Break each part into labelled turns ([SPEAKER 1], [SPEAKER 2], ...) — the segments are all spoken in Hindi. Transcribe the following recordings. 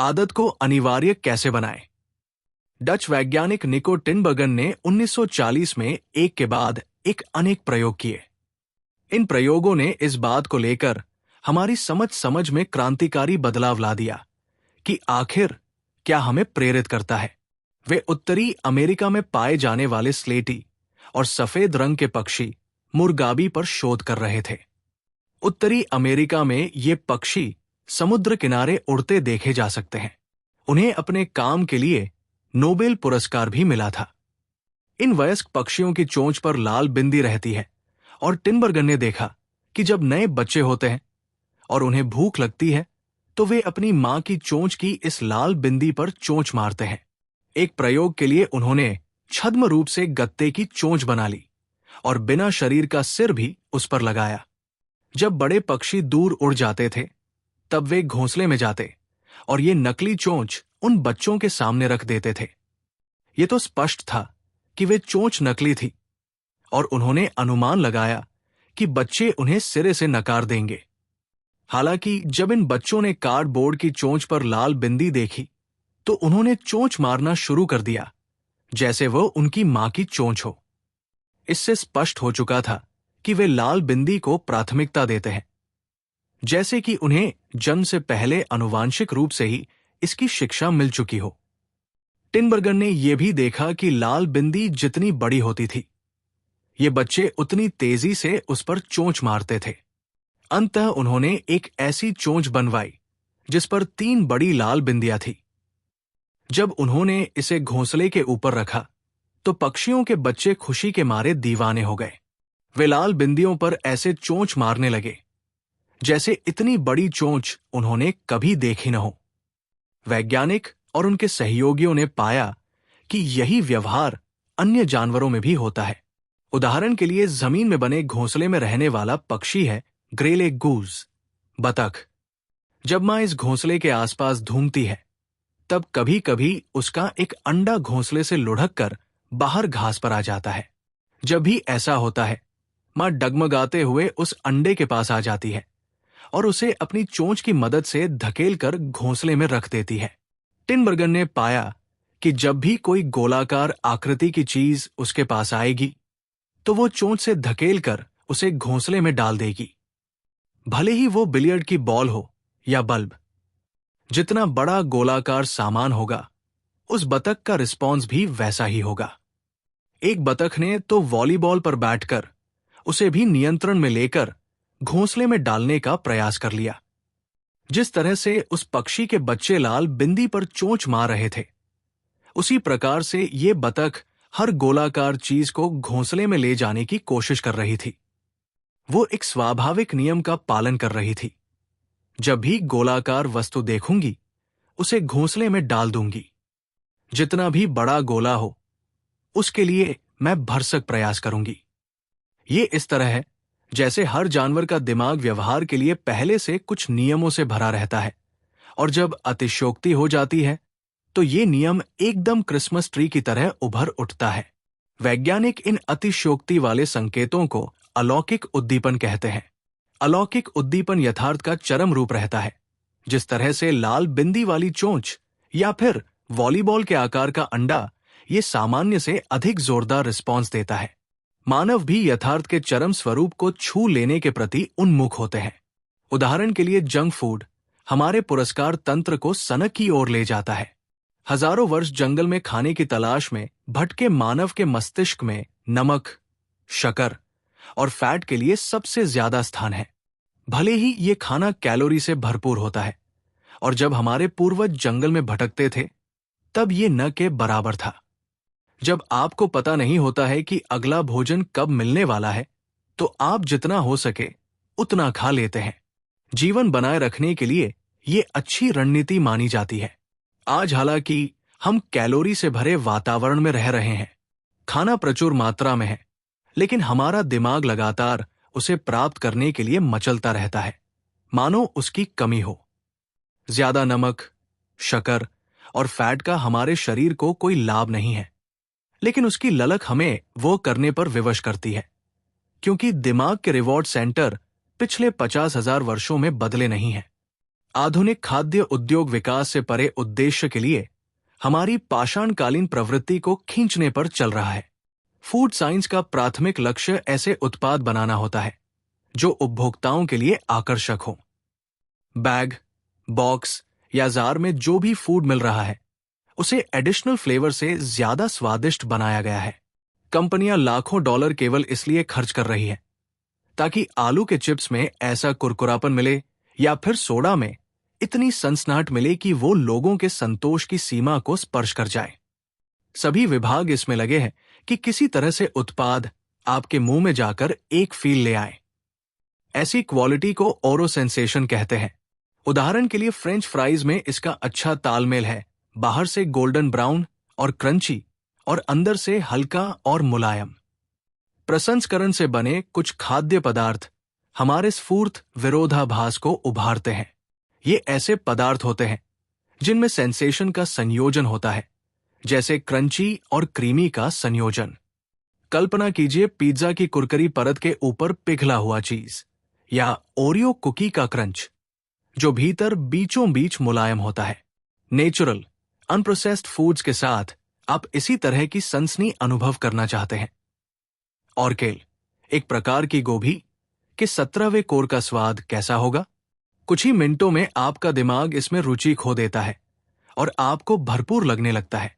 [SPEAKER 1] आदत को अनिवार्य कैसे बनाएं? डच वैज्ञानिक निको टिनबर्गन ने 1940 में एक के बाद एक अनेक प्रयोग किए। इन प्रयोगों ने इस बात को लेकर हमारी समझ में क्रांतिकारी बदलाव ला दिया कि आखिर क्या हमें प्रेरित करता है। वे उत्तरी अमेरिका में पाए जाने वाले स्लेटी और सफेद रंग के पक्षी मुर्गाबी पर शोध कर रहे थे। उत्तरी अमेरिका में ये पक्षी समुद्र किनारे उड़ते देखे जा सकते हैं। उन्हें अपने काम के लिए नोबेल पुरस्कार भी मिला था। इन वयस्क पक्षियों की चोंच पर लाल बिंदी रहती है और टिनबर्गन ने देखा कि जब नए बच्चे होते हैं और उन्हें भूख लगती है तो वे अपनी मां की चोंच की इस लाल बिंदी पर चोंच मारते हैं। एक प्रयोग के लिए उन्होंने छद्म रूप से गत्ते की चोंच बना ली और बिना शरीर का सिर भी उस पर लगाया। जब बड़े पक्षी दूर उड़ जाते थे तब वे घोंसले में जाते और ये नकली चोंच उन बच्चों के सामने रख देते थे। ये तो स्पष्ट था कि वे चोंच नकली थी और उन्होंने अनुमान लगाया कि बच्चे उन्हें सिरे से नकार देंगे। हालांकि जब इन बच्चों ने कार्डबोर्ड की चोंच पर लाल बिंदी देखी तो उन्होंने चोंच मारना शुरू कर दिया जैसे वो उनकी मां की चोंच हो। इससे स्पष्ट हो चुका था कि वे लाल बिंदी को प्राथमिकता देते हैं, जैसे कि उन्हें जन्म से पहले आनुवांशिक रूप से ही इसकी शिक्षा मिल चुकी हो। टिनबर्गन ने यह भी देखा कि लाल बिंदी जितनी बड़ी होती थी, ये बच्चे उतनी तेजी से उस पर चोंच मारते थे। अंततः उन्होंने एक ऐसी चोंच बनवाई जिस पर 3 बड़ी लाल बिंदियां थी। जब उन्होंने इसे घोंसले के ऊपर रखा तो पक्षियों के बच्चे खुशी के मारे दीवाने हो गए। वे लाल बिंदियों पर ऐसे चोंच मारने लगे जैसे इतनी बड़ी चोंच उन्होंने कभी देखी न हो। वैज्ञानिक और उनके सहयोगियों ने पाया कि यही व्यवहार अन्य जानवरों में भी होता है। उदाहरण के लिए जमीन में बने घोंसले में रहने वाला पक्षी है ग्रे लेग गूज, बतख। जब मां इस घोंसले के आसपास घूमती है तब कभी कभी उसका एक अंडा घोंसले से लुढ़क कर बाहर घास पर आ जाता है। जब भी ऐसा होता है मां डगमगाते हुए उस अंडे के पास आ जाती है और उसे अपनी चोंच की मदद से धकेल कर घोंसले में रख देती है। टिनबर्गन ने पाया कि जब भी कोई गोलाकार आकृति की चीज उसके पास आएगी तो वो चोंच से धकेल कर उसे घोंसले में डाल देगी, भले ही वो बिलियर्ड की बॉल हो या बल्ब। जितना बड़ा गोलाकार सामान होगा उस बतख का रिस्पॉन्स भी वैसा ही होगा। एक बतख ने तो वॉलीबॉल पर बैठकर उसे भी नियंत्रण में लेकर घोंसले में डालने का प्रयास कर लिया। जिस तरह से उस पक्षी के बच्चे लाल बिंदी पर चोंच मार रहे थे, उसी प्रकार से ये बतख हर गोलाकार चीज को घोंसले में ले जाने की कोशिश कर रही थी। वो एक स्वाभाविक नियम का पालन कर रही थी। जब भी गोलाकार वस्तु देखूंगी उसे घोंसले में डाल दूंगी। जितना भी बड़ा गोला हो उसके लिए मैं भरसक प्रयास करूंगी। ये इस तरह है जैसे हर जानवर का दिमाग व्यवहार के लिए पहले से कुछ नियमों से भरा रहता है और जब अतिशयोक्ति हो जाती है तो ये नियम एकदम क्रिसमस ट्री की तरह उभर उठता है। वैज्ञानिक इन अतिशयोक्ति वाले संकेतों को अलौकिक उद्दीपन कहते हैं। अलौकिक उद्दीपन यथार्थ का चरम रूप रहता है। जिस तरह से लाल बिंदी वाली चोंच या फिर वॉलीबॉल के आकार का अंडा ये सामान्य से अधिक जोरदार रिस्पॉन्स देता है। मानव भी यथार्थ के चरम स्वरूप को छू लेने के प्रति उन्मुख होते हैं। उदाहरण के लिए जंक फूड हमारे पुरस्कार तंत्र को सनक की ओर ले जाता है। हजारों वर्ष जंगल में खाने की तलाश में भटके मानव के मस्तिष्क में नमक, शक्कर और फैट के लिए सबसे ज्यादा स्थान है। भले ही ये खाना कैलोरी से भरपूर होता है और जब हमारे पूर्वज जंगल में भटकते थे तब ये न के बराबर था। जब आपको पता नहीं होता है कि अगला भोजन कब मिलने वाला है तो आप जितना हो सके उतना खा लेते हैं। जीवन बनाए रखने के लिए ये अच्छी रणनीति मानी जाती है। आज हालांकि हम कैलोरी से भरे वातावरण में रह रहे हैं, खाना प्रचुर मात्रा में है, लेकिन हमारा दिमाग लगातार उसे प्राप्त करने के लिए मचलता रहता है, मानो उसकी कमी हो। ज्यादा नमक, शक्कर और फैट का हमारे शरीर को कोई लाभ नहीं है, लेकिन उसकी ललक हमें वो करने पर विवश करती है, क्योंकि दिमाग के रिवॉर्ड सेंटर पिछले 50,000 वर्षों में बदले नहीं हैं। आधुनिक खाद्य उद्योग विकास से परे उद्देश्य के लिए हमारी पाषाणकालीन प्रवृत्ति को खींचने पर चल रहा है। फूड साइंस का प्राथमिक लक्ष्य ऐसे उत्पाद बनाना होता है जो उपभोक्ताओं के लिए आकर्षक हो। बैग, बॉक्स या जार में जो भी फूड मिल रहा है उसे एडिशनल फ्लेवर से ज्यादा स्वादिष्ट बनाया गया है। कंपनियां लाखों डॉलर केवल इसलिए खर्च कर रही है ताकि आलू के चिप्स में ऐसा कुरकुरापन मिले या फिर सोडा में इतनी सनसनाहट मिले कि वो लोगों के संतोष की सीमा को स्पर्श कर जाए। सभी विभाग इसमें लगे हैं कि किसी तरह से उत्पाद आपके मुंह में जाकर एक फील ले आए। ऐसी क्वालिटी को ओरो सेंसेशन कहते हैं। उदाहरण के लिए फ्रेंच फ्राइज में इसका अच्छा तालमेल है, बाहर से गोल्डन ब्राउन और क्रंची और अंदर से हल्का और मुलायम। प्रसंस्करण से बने कुछ खाद्य पदार्थ हमारे स्फूर्त विरोधाभास को उभारते हैं। ये ऐसे पदार्थ होते हैं जिनमें सेंसेशन का संयोजन होता है, जैसे क्रंची और क्रीमी का संयोजन। कल्पना कीजिए पिज्जा की कुरकुरी परत के ऊपर पिघला हुआ चीज या ओरियो कुकी का क्रंच जो भीतर बीचों बीच मुलायम होता है। नेचुरल अनप्रोसेस्ड फूड्स के साथ आप इसी तरह की सनसनी अनुभव करना चाहते हैं। ऑर्केल, एक प्रकार की गोभी के 17वें कोर का स्वाद कैसा होगा? कुछ ही मिनटों में आपका दिमाग इसमें रुचि खो देता है और आपको भरपूर लगने लगता है।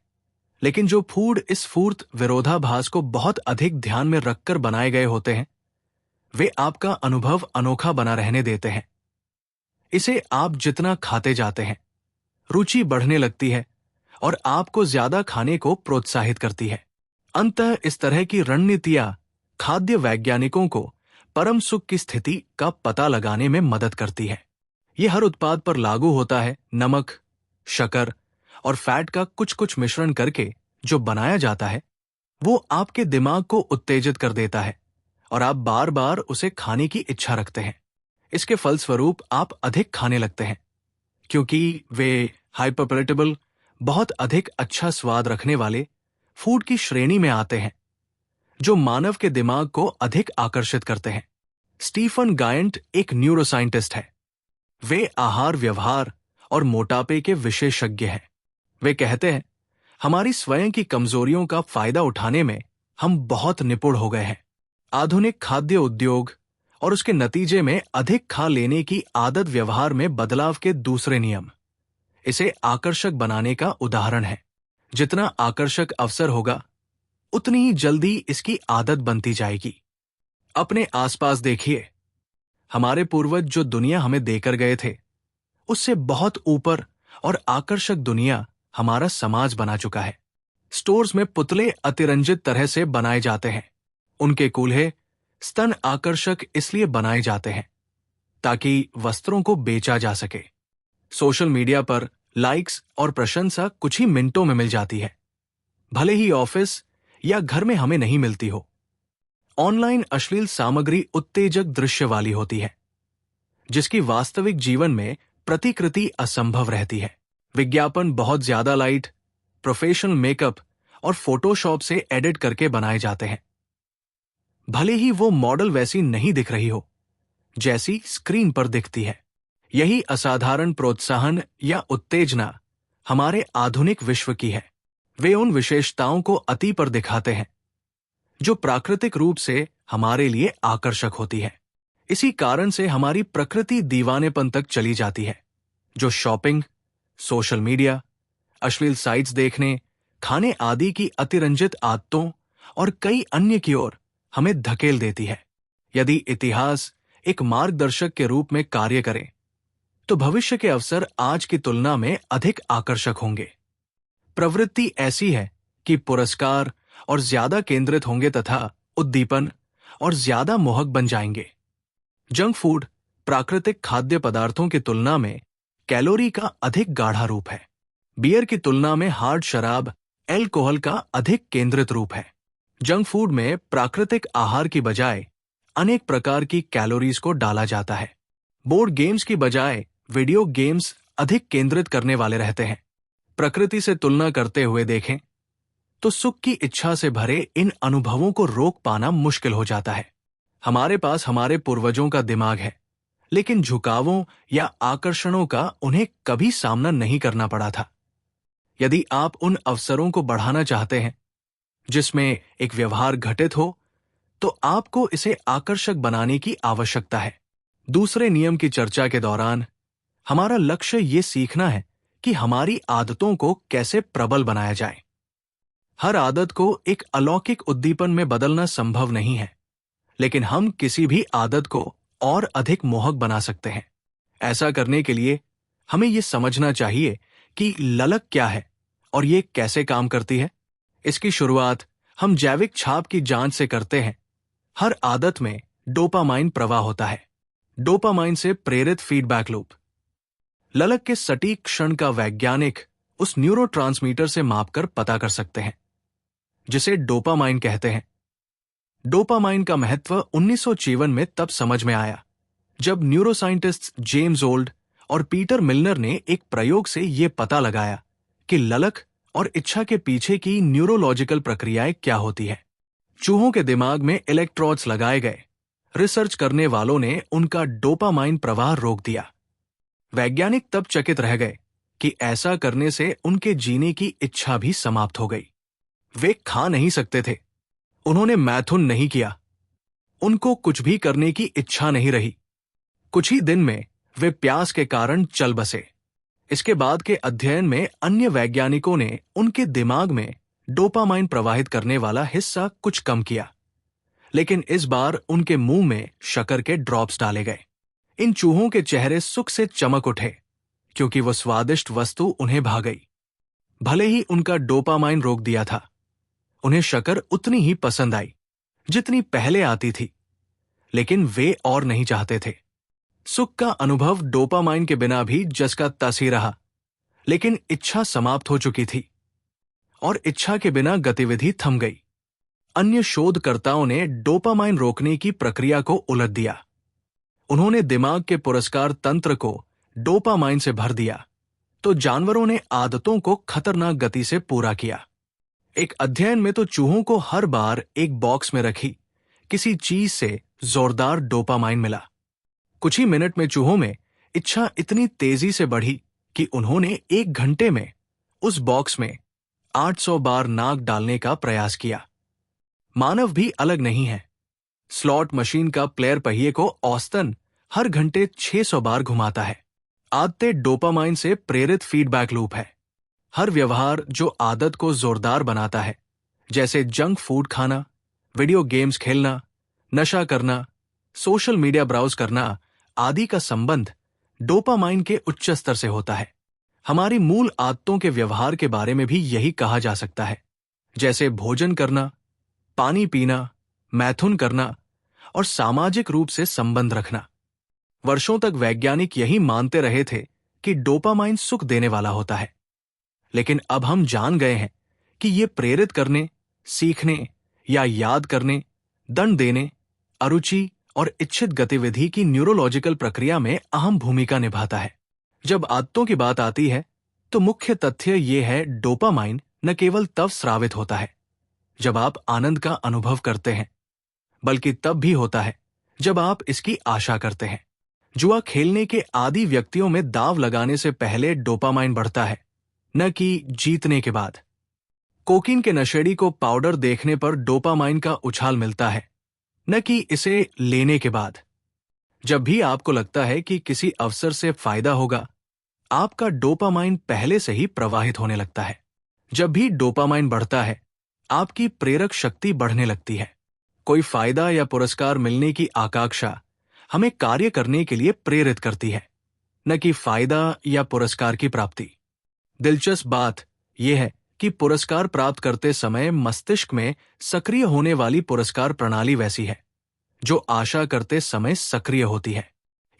[SPEAKER 1] लेकिन जो फूड इस स्फूर्त विरोधाभास को बहुत अधिक ध्यान में रखकर बनाए गए होते हैं वे आपका अनुभव अनोखा बना रहने देते हैं। इसे आप जितना खाते जाते हैं रुचि बढ़ने लगती है और आपको ज्यादा खाने को प्रोत्साहित करती है। अंततः इस तरह की रणनीतियां खाद्य वैज्ञानिकों को परम सुख की स्थिति का पता लगाने में मदद करती है। यह हर उत्पाद पर लागू होता है। नमक, शक्कर और फैट का कुछ कुछ मिश्रण करके जो बनाया जाता है वो आपके दिमाग को उत्तेजित कर देता है और आप बार बार उसे खाने की इच्छा रखते हैं। इसके फलस्वरूप आप अधिक खाने लगते हैं क्योंकि वे हाइपरपेलेटेबल, बहुत अधिक अच्छा स्वाद रखने वाले फूड की श्रेणी में आते हैं जो मानव के दिमाग को अधिक आकर्षित करते हैं। स्टीफन गायंट एक न्यूरोसाइंटिस्ट है। वे आहार व्यवहार और मोटापे के विशेषज्ञ हैं। वे कहते हैं, हमारी स्वयं की कमजोरियों का फायदा उठाने में हम बहुत निपुण हो गए हैं। आधुनिक खाद्य उद्योग और उसके नतीजे में अधिक खा लेने की आदत व्यवहार में बदलाव के दूसरे नियम इसे आकर्षक बनाने का उदाहरण है। जितना आकर्षक अवसर होगा उतनी ही जल्दी इसकी आदत बनती जाएगी। अपने आसपास देखिए, हमारे पूर्वज जो दुनिया हमें देकर गए थे उससे बहुत ऊपर और आकर्षक दुनिया हमारा समाज बना चुका है। स्टोर्स में पुतले अतिरंजित तरह से बनाए जाते हैं। उनके कूल्हे स्तन आकर्षक इसलिए बनाए जाते हैं ताकि वस्त्रों को बेचा जा सके। सोशल मीडिया पर लाइक्स और प्रशंसा कुछ ही मिनटों में मिल जाती है, भले ही ऑफिस या घर में हमें नहीं मिलती हो। ऑनलाइन अश्लील सामग्री उत्तेजक दृश्य वाली होती है जिसकी वास्तविक जीवन में प्रतिकृति असंभव रहती है। विज्ञापन बहुत ज्यादा लाइट, प्रोफेशनल मेकअप और फोटोशॉप से एडिट करके बनाए जाते हैं, भले ही वो मॉडल वैसी नहीं दिख रही हो जैसी स्क्रीन पर दिखती है। यही असाधारण प्रोत्साहन या उत्तेजना हमारे आधुनिक विश्व की है। वे उन विशेषताओं को अति पर दिखाते हैं जो प्राकृतिक रूप से हमारे लिए आकर्षक होती है। इसी कारण से हमारी प्रकृति दीवानेपन तक चली जाती है जो शॉपिंग, सोशल मीडिया, अश्लील साइट्स देखने, खाने आदि की अतिरंजित आदतों और कई अन्य की ओर हमें धकेल देती है। यदि इतिहास एक मार्गदर्शक के रूप में कार्य करे तो भविष्य के अवसर आज की तुलना में अधिक आकर्षक होंगे। प्रवृत्ति ऐसी है कि पुरस्कार और ज्यादा केंद्रित होंगे तथा उद्दीपन और ज्यादा मोहक बन जाएंगे। जंक फूड प्राकृतिक खाद्य पदार्थों की तुलना में कैलोरी का अधिक गाढ़ा रूप है। बियर की तुलना में हार्ड शराब एल्कोहल का अधिक केंद्रित रूप है। जंक फूड में प्राकृतिक आहार की बजाय अनेक प्रकार की कैलोरीज को डाला जाता है। बोर्ड गेम्स की बजाय वीडियो गेम्स अधिक केंद्रित करने वाले रहते हैं। प्रकृति से तुलना करते हुए देखें तो सुख की इच्छा से भरे इन अनुभवों को रोक पाना मुश्किल हो जाता है। हमारे पास हमारे पूर्वजों का दिमाग है, लेकिन झुकावों या आकर्षणों का उन्हें कभी सामना नहीं करना पड़ा था। यदि आप उन अवसरों को बढ़ाना चाहते हैं जिसमें एक व्यवहार घटित हो, तो आपको इसे आकर्षक बनाने की आवश्यकता है। दूसरे नियम की चर्चा के दौरान हमारा लक्ष्य ये सीखना है कि हमारी आदतों को कैसे प्रबल बनाया जाए। हर आदत को एक अलौकिक उद्दीपन में बदलना संभव नहीं है, लेकिन हम किसी भी आदत को और अधिक मोहक बना सकते हैं। ऐसा करने के लिए हमें यह समझना चाहिए कि ललक क्या है और ये कैसे काम करती है। इसकी शुरुआत हम जैविक छाप की जांच से करते हैं। हर आदत में डोपामाइन प्रवाह होता है। डोपामाइन से प्रेरित फीडबैक लूप। ललक के सटीक क्षण का वैज्ञानिक उस न्यूरोट्रांसमीटर से मापकर पता कर सकते हैं जिसे डोपामाइन कहते हैं। डोपामाइन का महत्व 1954 में तब समझ में आया जब न्यूरोसाइंटिस्ट जेम्स ओल्ड और पीटर मिलनर ने एक प्रयोग से यह पता लगाया कि ललक और इच्छा के पीछे की न्यूरोलॉजिकल प्रक्रियाएं क्या होती है। चूहों के दिमाग में इलेक्ट्रोड्स लगाए गए। रिसर्च करने वालों ने उनका डोपामाइन प्रवाह रोक दिया। वैज्ञानिक तब चकित रह गए कि ऐसा करने से उनके जीने की इच्छा भी समाप्त हो गई। वे खा नहीं सकते थे, उन्होंने मैथुन नहीं किया, उनको कुछ भी करने की इच्छा नहीं रही। कुछ ही दिन में वे प्यास के कारण चल बसे। इसके बाद के अध्ययन में अन्य वैज्ञानिकों ने उनके दिमाग में डोपामाइन प्रवाहित करने वाला हिस्सा कुछ कम किया, लेकिन इस बार उनके मुंह में शक्कर के ड्रॉप्स डाले गए। इन चूहों के चेहरे सुख से चमक उठे क्योंकि वो स्वादिष्ट वस्तु उन्हें भा गई। भले ही उनका डोपामाइन रोक दिया था, उन्हें शक्कर उतनी ही पसंद आई जितनी पहले आती थी, लेकिन वे और नहीं चाहते थे। सुख का अनुभव डोपामाइन के बिना भी जस का तस ही रहा, लेकिन इच्छा समाप्त हो चुकी थी और इच्छा के बिना गतिविधि थम गई। अन्य शोधकर्ताओं ने डोपामाइन रोकने की प्रक्रिया को उलट दिया। उन्होंने दिमाग के पुरस्कार तंत्र को डोपामाइन से भर दिया, तो जानवरों ने आदतों को खतरनाक गति से पूरा किया। एक अध्ययन में तो चूहों को हर बार एक बॉक्स में रखी किसी चीज से जोरदार डोपामाइन मिला। कुछ ही मिनट में चूहों में इच्छा इतनी तेजी से बढ़ी कि उन्होंने 1 घंटे में उस बॉक्स में 800 बार नाक डालने का प्रयास किया। मानव भी अलग नहीं है। स्लॉट मशीन का प्लेयर पहिए को औसतन हर घंटे 600 बार घुमाता है। आदतें डोपामाइन से प्रेरित फीडबैक लूप है। हर व्यवहार जो आदत को जोरदार बनाता है, जैसे जंक फूड खाना, वीडियो गेम्स खेलना, नशा करना, सोशल मीडिया ब्राउज करना आदि का संबंध डोपामाइन के उच्च स्तर से होता है। हमारी मूल आदतों के व्यवहार के बारे में भी यही कहा जा सकता है, जैसे भोजन करना, पानी पीना, मैथुन करना और सामाजिक रूप से संबंध रखना। वर्षों तक वैज्ञानिक यही मानते रहे थे कि डोपामाइन सुख देने वाला होता है, लेकिन अब हम जान गए हैं कि ये प्रेरित करने, सीखने या याद करने, दंड देने, अरुचि और इच्छित गतिविधि की न्यूरोलॉजिकल प्रक्रिया में अहम भूमिका निभाता है। जब आदतों की बात आती है तो मुख्य तथ्य ये है, डोपामाइन न केवल तब स्रावित होता है जब आप आनंद का अनुभव करते हैं, बल्कि तब भी होता है जब आप इसकी आशा करते हैं। जुआ खेलने के आदी व्यक्तियों में दांव लगाने से पहले डोपामाइन बढ़ता है, न कि जीतने के बाद। कोकीन के नशेड़ी को पाउडर देखने पर डोपामाइन का उछाल मिलता है, न कि इसे लेने के बाद। जब भी आपको लगता है कि किसी अवसर से फायदा होगा, आपका डोपामाइन पहले से ही प्रवाहित होने लगता है। जब भी डोपामाइन बढ़ता है, आपकी प्रेरक शक्ति बढ़ने लगती है। कोई फायदा या पुरस्कार मिलने की आकांक्षा हमें कार्य करने के लिए प्रेरित करती है, न कि फायदा या पुरस्कार की प्राप्ति। दिलचस्प बात यह है कि पुरस्कार प्राप्त करते समय मस्तिष्क में सक्रिय होने वाली पुरस्कार प्रणाली वैसी है जो आशा करते समय सक्रिय होती है।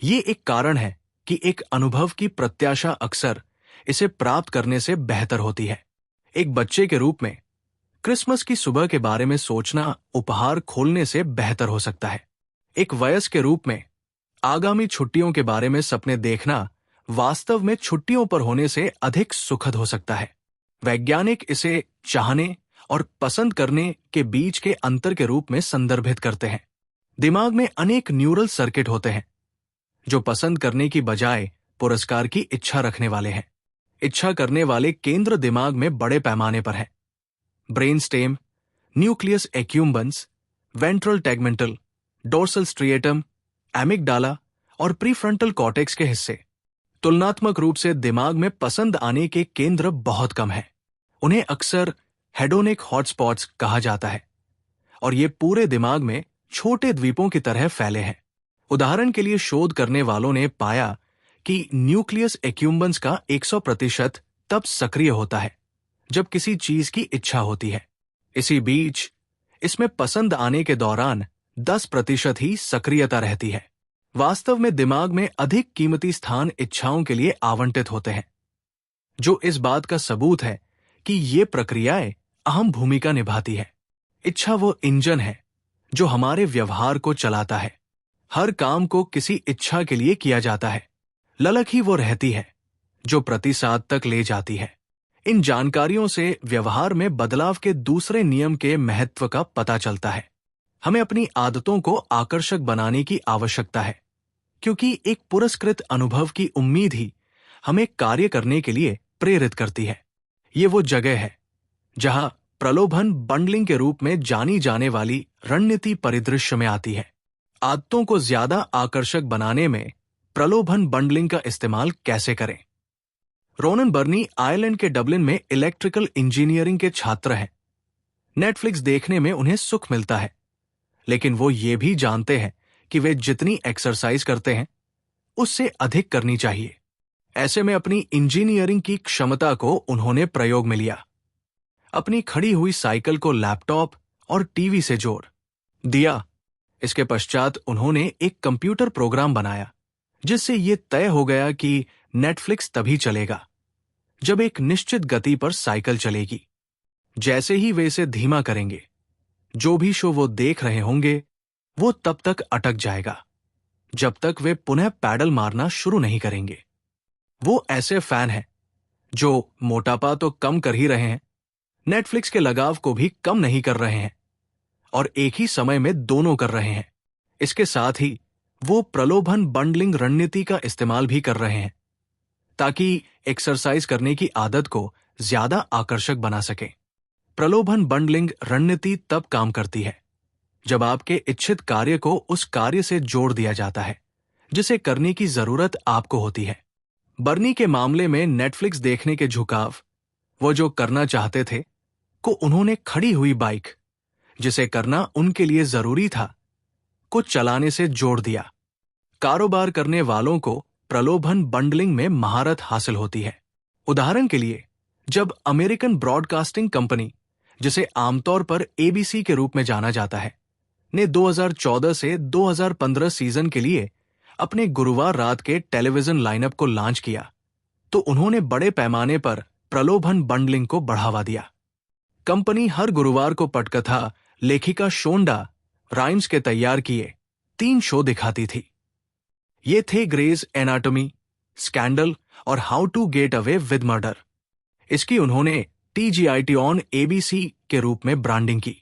[SPEAKER 1] ये एक कारण है कि एक अनुभव की प्रत्याशा अक्सर इसे प्राप्त करने से बेहतर होती है। एक बच्चे के रूप में क्रिसमस की सुबह के बारे में सोचना उपहार खोलने से बेहतर हो सकता है। एक वयस्क के रूप में आगामी छुट्टियों के बारे में सपने देखना वास्तव में छुट्टियों पर होने से अधिक सुखद हो सकता है। वैज्ञानिक इसे चाहने और पसंद करने के बीच के अंतर के रूप में संदर्भित करते हैं। दिमाग में अनेक न्यूरल सर्किट होते हैं जो पसंद करने की बजाय पुरस्कार की इच्छा रखने वाले हैं। इच्छा करने वाले केंद्र दिमाग में बड़े पैमाने पर है। Brain stem, nucleus accumbens, ventral tegmental, dorsal striatum, amygdala और प्रीफ्रंटल कॉर्टेक्स के हिस्से। तुलनात्मक रूप से दिमाग में पसंद आने के केंद्र बहुत कम हैं। उन्हें अक्सर हेडोनिक हॉटस्पॉट्स कहा जाता है और ये पूरे दिमाग में छोटे द्वीपों की तरह फैले हैं। उदाहरण के लिए शोध करने वालों ने पाया कि न्यूक्लियस एक्यूम्बन्स का 100% तब सक्रिय होता है जब किसी चीज की इच्छा होती है। इसी बीच इसमें पसंद आने के दौरान 10% ही सक्रियता रहती है। वास्तव में दिमाग में अधिक कीमती स्थान इच्छाओं के लिए आवंटित होते हैं, जो इस बात का सबूत है कि ये प्रक्रियाएं अहम भूमिका निभाती है। इच्छा वो इंजन है जो हमारे व्यवहार को चलाता है। हर काम को किसी इच्छा के लिए किया जाता है। ललक ही वो रहती है जो प्रतिसाद तक ले जाती है। इन जानकारियों से व्यवहार में बदलाव के दूसरे नियम के महत्व का पता चलता है। हमें अपनी आदतों को आकर्षक बनाने की आवश्यकता है, क्योंकि एक पुरस्कृत अनुभव की उम्मीद ही हमें कार्य करने के लिए प्रेरित करती है। ये वो जगह है जहां प्रलोभन बंडलिंग के रूप में जानी जाने वाली रणनीति परिदृश्य में आती है। आदतों को ज्यादा आकर्षक बनाने में प्रलोभन बंडलिंग का इस्तेमाल कैसे करें? रोनन बर्नी आयरलैंड के डबलिन में इलेक्ट्रिकल इंजीनियरिंग के छात्र हैं। नेटफ्लिक्स देखने में उन्हें सुख मिलता है, लेकिन वो ये भी जानते हैं कि वे जितनी एक्सरसाइज करते हैं उससे अधिक करनी चाहिए। ऐसे में अपनी इंजीनियरिंग की क्षमता को उन्होंने प्रयोग में लिया। अपनी खड़ी हुई साइकिल को लैपटॉप और टीवी से जोड़ दिया। इसके पश्चात उन्होंने एक कंप्यूटर प्रोग्राम बनाया जिससे ये तय हो गया कि नेटफ्लिक्स तभी चलेगा जब एक निश्चित गति पर साइकिल चलेगी। जैसे ही वे इसे धीमा करेंगे, जो भी शो वो देख रहे होंगे वो तब तक अटक जाएगा जब तक वे पुनः पैडल मारना शुरू नहीं करेंगे। वो ऐसे फैन हैं जो मोटापा तो कम कर ही रहे हैं, नेटफ्लिक्स के लगाव को भी कम नहीं कर रहे हैं और एक ही समय में दोनों कर रहे हैं। इसके साथ ही वो प्रलोभन बंडलिंग रणनीति का इस्तेमाल भी कर रहे हैं ताकि एक्सरसाइज करने की आदत को ज्यादा आकर्षक बना सके। प्रलोभन बंडलिंग रणनीति तब काम करती है जब आपके इच्छित कार्य को उस कार्य से जोड़ दिया जाता है जिसे करने की जरूरत आपको होती है। बर्नी के मामले में नेटफ्लिक्स देखने के झुकाव, वो जो करना चाहते थे, को उन्होंने खड़ी हुई बाइक, जिसे करना उनके लिए जरूरी था, को चलाने से जोड़ दिया। कारोबार करने वालों को प्रलोभन बंडलिंग में महारत हासिल होती है। उदाहरण के लिए, जब अमेरिकन ब्रॉडकास्टिंग कंपनी, जिसे आमतौर पर एबीसी के रूप में जाना जाता है, ने 2014 से 2015 सीजन के लिए अपने गुरुवार रात के टेलीविजन लाइनअप को लॉन्च किया, तो उन्होंने बड़े पैमाने पर प्रलोभन बंडलिंग को बढ़ावा दिया। कंपनी हर गुरुवार को पटकथा लेखिका शोंडा राइम्स के तैयार किए 3 शो दिखाती थी। ये थे ग्रेज एनाटॉमी, स्कैंडल और How to Get Away with Murder. इसकी उन्होंने TGIT ऑन ABC के रूप में ब्रांडिंग की।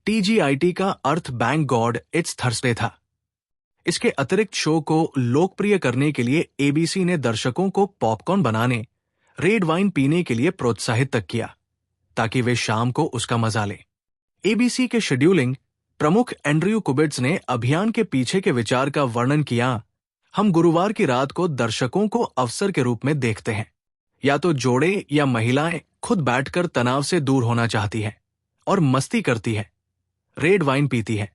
[SPEAKER 1] TGIT का अर्थ बैंक गॉड इट्स थर्सडे था। इसके अतिरिक्त शो को लोकप्रिय करने के लिए ABC ने दर्शकों को पॉपकॉर्न बनाने, रेड वाइन पीने के लिए प्रोत्साहित तक किया ताकि वे शाम को उसका मजा लें। ABC के शेड्यूलिंग प्रमुख एंड्रयू कुबिट्स ने अभियान के पीछे के विचार का वर्णन किया। हम गुरुवार की रात को दर्शकों को अवसर के रूप में देखते हैं। या तो जोड़े या महिलाएं खुद बैठकर तनाव से दूर होना चाहती हैं और मस्ती करती है, रेड वाइन पीती है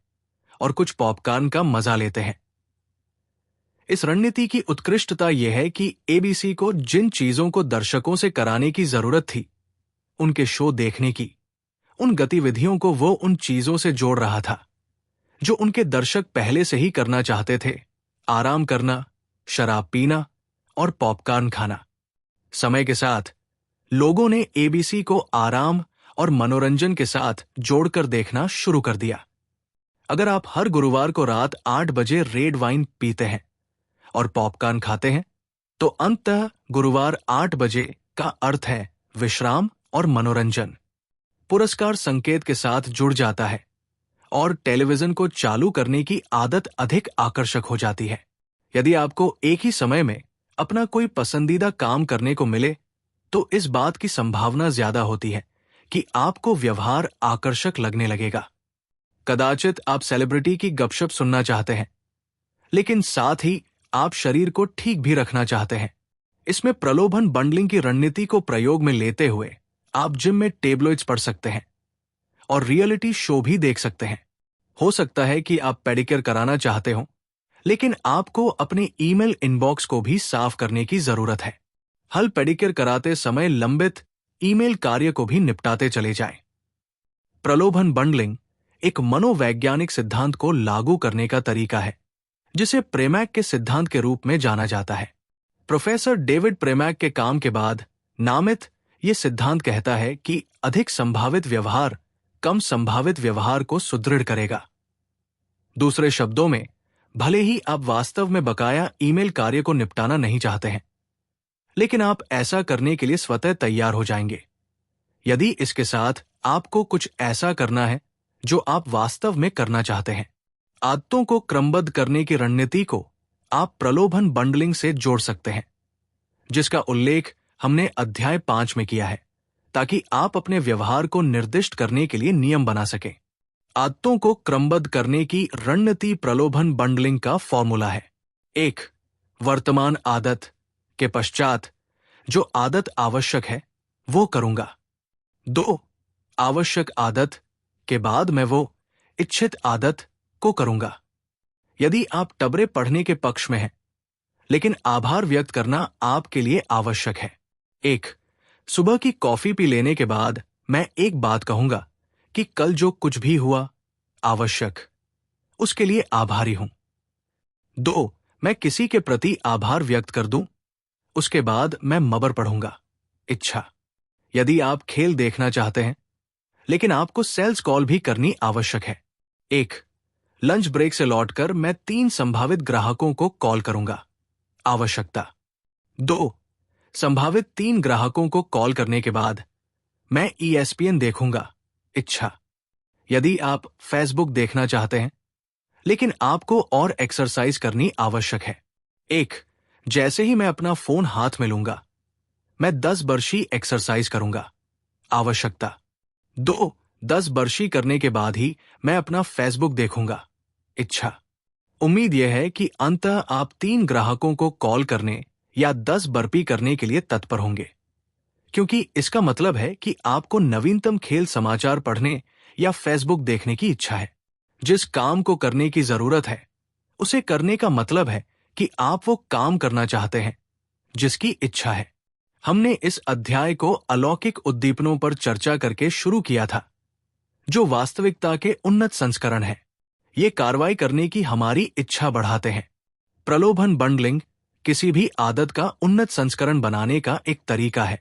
[SPEAKER 1] और कुछ पॉपकॉर्न का मजा लेते हैं। इस रणनीति की उत्कृष्टता यह है कि ABC को जिन चीजों को दर्शकों से कराने की जरूरत थी, उनके शो देखने की, उन गतिविधियों को वो उन चीजों से जोड़ रहा था जो उनके दर्शक पहले से ही करना चाहते थे: आराम करना, शराब पीना और पॉपकॉर्न खाना। समय के साथ लोगों ने ABC को आराम और मनोरंजन के साथ जोड़कर देखना शुरू कर दिया। अगर आप हर गुरुवार को रात 8 बजे रेड वाइन पीते हैं और पॉपकॉर्न खाते हैं, तो अंततः गुरुवार 8 बजे का अर्थ है विश्राम और मनोरंजन। पुरस्कार संकेत के साथ जुड़ जाता है और टेलीविजन को चालू करने की आदत अधिक आकर्षक हो जाती है। यदि आपको एक ही समय में अपना कोई पसंदीदा काम करने को मिले, तो इस बात की संभावना ज्यादा होती है कि आपको व्यवहार आकर्षक लगने लगेगा। कदाचित आप सेलिब्रिटी की गपशप सुनना चाहते हैं, लेकिन साथ ही आप शरीर को ठीक भी रखना चाहते हैं। इसमें प्रलोभन बंडलिंग की रणनीति को प्रयोग में लेते हुए आप जिम में टेबलॉइड्स पढ़ सकते हैं और रियलिटी शो भी देख सकते हैं। हो सकता है कि आप पेडिक्योर कराना चाहते हो, लेकिन आपको अपने ईमेल इनबॉक्स को भी साफ करने की जरूरत है। हल पेडिक्योर कराते समय लंबित ईमेल कार्य को भी निपटाते चले जाएं। प्रलोभन बंडलिंग एक मनोवैज्ञानिक सिद्धांत को लागू करने का तरीका है, जिसे प्रेमैक के सिद्धांत के रूप में जाना जाता है। प्रोफेसर डेविड प्रेमैक के काम के बाद नामित यह सिद्धांत कहता है कि अधिक संभावित व्यवहार कम संभावित व्यवहार को सुदृढ़ करेगा। दूसरे शब्दों में, भले ही आप वास्तव में बकाया ईमेल कार्य को निपटाना नहीं चाहते हैं, लेकिन आप ऐसा करने के लिए स्वतः तैयार हो जाएंगे यदि इसके साथ आपको कुछ ऐसा करना है जो आप वास्तव में करना चाहते हैं। आदतों को क्रमबद्ध करने की रणनीति को आप प्रलोभन बंडलिंग से जोड़ सकते हैं, जिसका उल्लेख हमने अध्याय 5 में किया है, ताकि आप अपने व्यवहार को निर्दिष्ट करने के लिए नियम बना सकें। आदतों को क्रमबद्ध करने की रणनीति प्रलोभन बंडलिंग का फॉर्मूला है। 1. वर्तमान आदत के पश्चात जो आदत आवश्यक है वो करूंगा। 2. आवश्यक आदत के बाद मैं वो इच्छित आदत को करूंगा। यदि आप टबरे पढ़ने के पक्ष में हैं, लेकिन आभार व्यक्त करना आपके लिए आवश्यक है। 1. सुबह की कॉफी पी लेने के बाद मैं एक बात कहूंगा कि कल जो कुछ भी हुआ आवश्यक, उसके लिए आभारी हूं। 2. मैं किसी के प्रति आभार व्यक्त कर दूं, उसके बाद मैं मबर पढ़ूंगा। इच्छा, यदि आप खेल देखना चाहते हैं, लेकिन आपको सेल्स कॉल भी करनी आवश्यक है। 1. लंच ब्रेक से लौटकर मैं 3 संभावित ग्राहकों को कॉल करूंगा। आवश्यकता। 2. संभावित 3 ग्राहकों को कॉल करने के बाद मैं ESPN देखूंगा। इच्छा, यदि आप फेसबुक देखना चाहते हैं, लेकिन आपको और एक्सरसाइज करनी आवश्यक है। 1. जैसे ही मैं अपना फोन हाथ में लूंगा, मैं 10 बर्शी एक्सरसाइज करूंगा। आवश्यकता। 2. 10 बर्शी करने के बाद ही मैं अपना फेसबुक देखूंगा। इच्छा, उम्मीद यह है कि अंततः आप 3 ग्राहकों को कॉल करने या 10 बर्पी करने के लिए तत्पर होंगे, क्योंकि इसका मतलब है कि आपको नवीनतम खेल समाचार पढ़ने या फेसबुक देखने की इच्छा है। जिस काम को करने की जरूरत है, उसे करने का मतलब है कि आप वो काम करना चाहते हैं जिसकी इच्छा है। हमने इस अध्याय को अलौकिक उद्दीपनों पर चर्चा करके शुरू किया था, जो वास्तविकता के उन्नत संस्करण है। ये कार्रवाई करने की हमारी इच्छा बढ़ाते हैं। प्रलोभन बंडलिंग किसी भी आदत का उन्नत संस्करण बनाने का एक तरीका है,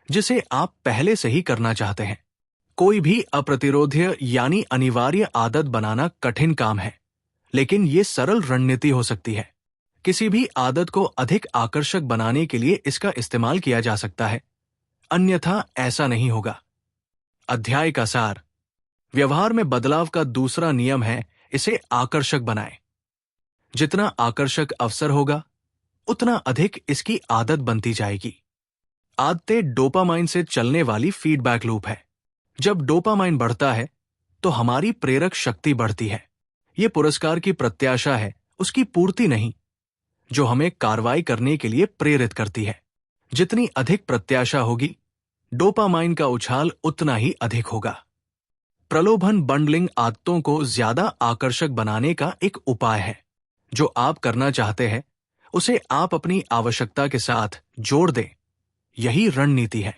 [SPEAKER 1] जिसे आप पहले से ही करना चाहते हैं। कोई भी अप्रतिरोध्य यानी अनिवार्य आदत बनाना कठिन काम है, लेकिन ये सरल रणनीति हो सकती है। किसी भी आदत को अधिक आकर्षक बनाने के लिए इसका इस्तेमाल किया जा सकता है, अन्यथा ऐसा नहीं होगा। अध्याय का सार। व्यवहार में बदलाव का दूसरा नियम है इसे आकर्षक बनाएं। जितना आकर्षक अवसर होगा, उतना अधिक इसकी आदत बनती जाएगी। आदतें डोपामाइन से चलने वाली फीडबैक लूप है। जब डोपामाइन बढ़ता है, तो हमारी प्रेरक शक्ति बढ़ती है। ये पुरस्कार की प्रत्याशा है, उसकी पूर्ति नहीं, जो हमें कार्रवाई करने के लिए प्रेरित करती है। जितनी अधिक प्रत्याशा होगी, डोपामाइन का उछाल उतना ही अधिक होगा। प्रलोभन बंडलिंग आदतों को ज्यादा आकर्षक बनाने का एक उपाय है। जो आप करना चाहते हैं, उसे आप अपनी आवश्यकता के साथ जोड़ दें। यही रणनीति है।